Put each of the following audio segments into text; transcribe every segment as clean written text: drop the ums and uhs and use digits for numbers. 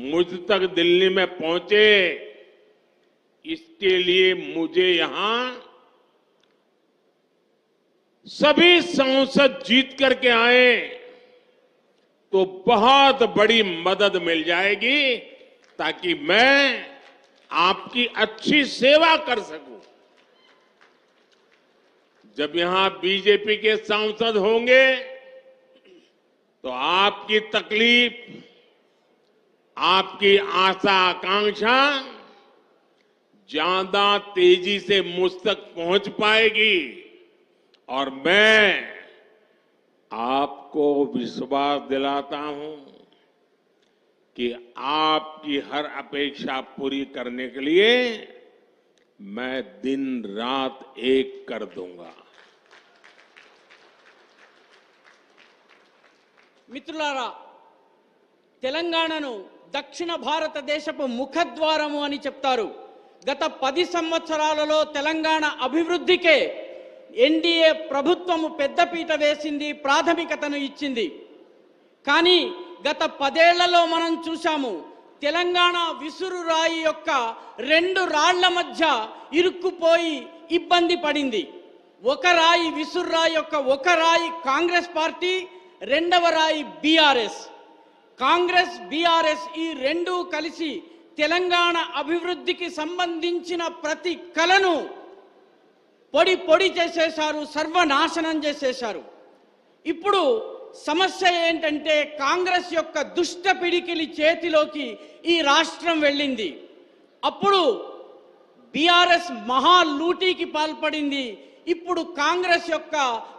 मुझ तक दिल्ली में पहुंचे, इसके लिए मुझे यहां सभी सांसद जीत करके आए तो बहुत बड़ी मदद मिल जाएगी, ताकि मैं आपकी अच्छी सेवा कर सकूं। जब यहां बीजेपी के सांसद होंगे तो आपकी तकलीफ, आपकी आशा आकांक्षा ज्यादा तेजी से मुझ तक पहुंच पाएगी और मैं आपको विश्वास दिलाता हूं कि आपकी हर अपेक्षा पूरी करने के लिए मैं दिन रात एक कर दूंगा। మిత్రులారా, తెలంగాణను దక్షిణ భారతదేశపు ముఖద్వారము అని చెప్తారు. గత 10 సంవత్సరాలలో తెలంగాణ అభివృద్ధికే ఎన్డీఏ ప్రభుత్వము పెద్దపీట వేసింది, ప్రాథమికతను ఇచ్చింది. కానీ గత 10 ఏళ్లలో మనం చూశాము, తెలంగాణ విసురురాయి యొక్క 2 రాళ్ల మధ్య ఇరుక్కుపోయి ఇబ్బంది పడింది. ఒక రాయి విసురురాయి యొక్క ఒక రాయి కాంగ్రెస్ పార్టీ, రెండవ రాయి బీఆర్ఎస్. కాంగ్రెస్ బీఆర్ఎస్ ఈ రెండు కలిసి తెలంగాణ అభివృద్ధికి సంబంధించిన ప్రతి కలను పొడి పొడి చేసేశారు, సర్వనాశనం చేసేశారు. ఇప్పుడు సమస్య ఏంటంటే కాంగ్రెస్ యొక్క దుష్ట పిడికిలి చేతిలోకి ఈ రాష్ట్రం వెళ్ళింది. అప్పుడు బీఆర్ఎస్ మహా లూటీకి పాల్పడింది. ఇప్పుడు కాంగ్రెస్ యొక్క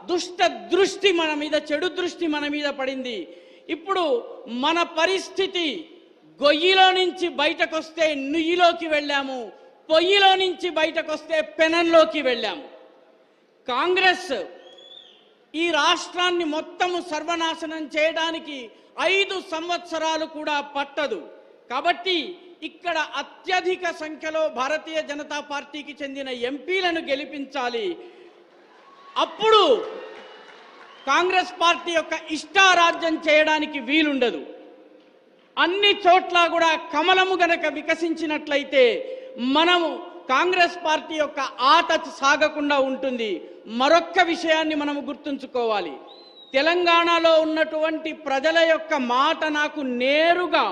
దుష్ట దృష్టి మన మీద, చెడు దృష్టి మన మీద పడింది. ఇప్పుడు మన పరిస్థితి గొయ్యిలో నుంచి బయటకు వస్తే నుయ్యిలోకి వెళ్ళాము, పొయ్యిలో నుంచి బయటకు వస్తే పెనంలోకి వెళ్ళాము. కాంగ్రెస్ ఈ రాష్ట్రాన్ని మొత్తము సర్వనాశనం చేయడానికి 5 సంవత్సరాలు కూడా పట్టదు. కాబట్టి ఇక్కడ అత్యధిక సంఖ్యలో భారతీయ జనతా పార్టీకి చెందిన ఎంపీలను గెలిపించాలి. అప్పుడు కాంగ్రెస్ పార్టీ యొక్క ఇష్టారాజ్యం చేయడానికి వీలుండదు. అన్ని చోట్ల కూడా కమలము గనక వికసించినట్లయితే మనము కాంగ్రెస్ పార్టీ యొక్క ఆట సాగకుండా ఉంటుంది. మరొక్క విషయాన్ని మనము గుర్తుంచుకోవాలి. తెలంగాణలో ఉన్నటువంటి ప్రజల యొక్క మాట నాకు నేరుగా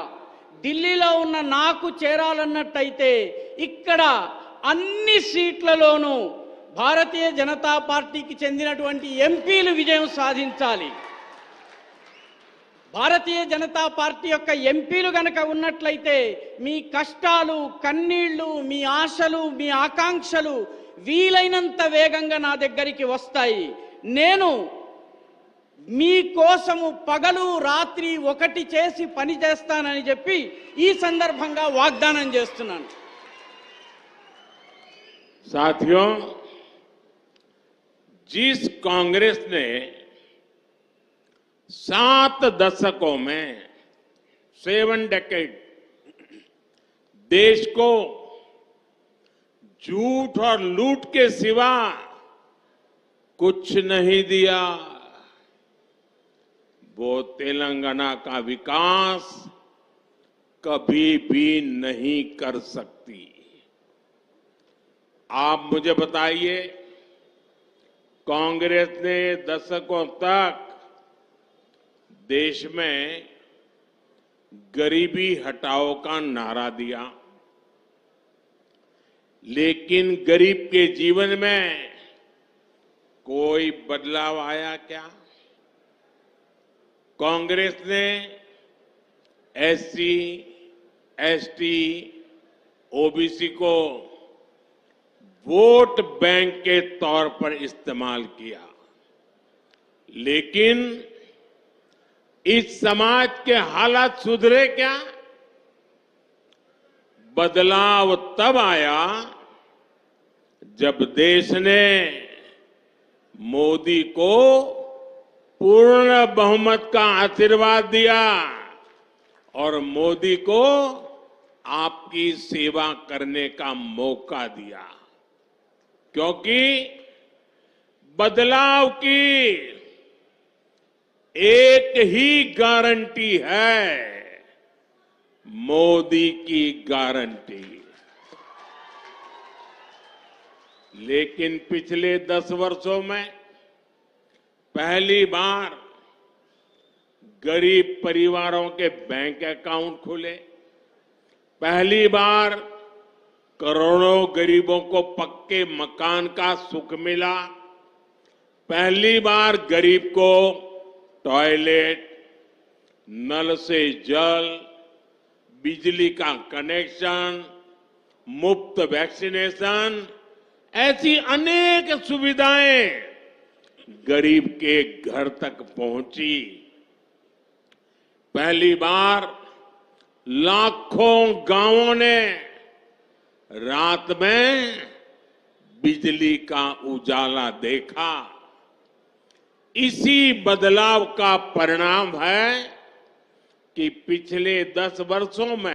ఢిల్లీలో ఉన్న నాకు చేరాలన్నట్టయితే ఇక్కడ అన్ని సీట్లలోనూ భారతీయ జనతా పార్టీకి చెందినటువంటి ఎంపీలు విజయం సాధించాలి. భారతీయ జనతా పార్టీ యొక్క ఎంపీలు గనక ఉన్నట్లయితే మీ కష్టాలు, కన్నీళ్లు, మీ ఆశలు, మీ ఆకాంక్షలు వీలైనంత వేగంగా నా దగ్గరికి వస్తాయి. నేను మీ కోసము పగలు రాత్రి ఒకటి చేసి పని చేస్తానని చెప్పి ఈ సందర్భంగా వాగ్దానం చేస్తున్నాను. साथियों, जिस कांग्रेस ने 7 दशकों में 7 डेकेड देश को झूठ और लूट के सिवा कुछ नहीं दिया, वो तेलंगाना का विकास कभी भी नहीं कर सकती। आप मुझे बताइए, कांग्रेस ने दशकों तक देश में गरीबी हटाओ का नारा दिया, लेकिन गरीब के जीवन में कोई बदलाव आया क्या? कांग्रेस ने एससी, एसटी, ओबीसी को वोट बैंक के तौर पर इस्तेमाल किया, लेकिन इस समाज के हालात सुधरे क्या? बदलाव तब आया जब देश ने मोदी को पूर्ण बहुमत का आशीर्वाद दिया और मोदी को आपकी सेवा करने का मौका दिया, क्योंकि बदलाव की एक ही गारंटी है, मोदी की गारंटी। लेकिन पिछले 10 वर्षों में पहली बार गरीब परिवारों के बैंक अकाउंट खुले, पहली बार करोड़ों गरीबों को पक्के मकान का सुख मिला, पहली बार गरीब को टॉयलेट, नल से जल, बिजली का कनेक्शन, मुफ्त वैक्सीनेशन, ऐसी अनेक सुविधाएं गरीब के घर तक पहुंची। पहली बार लाखों गांवों ने रात में बिजली का उजाला देखा। इसी बदलाव का परिणाम है कि पिछले 10 वर्षों में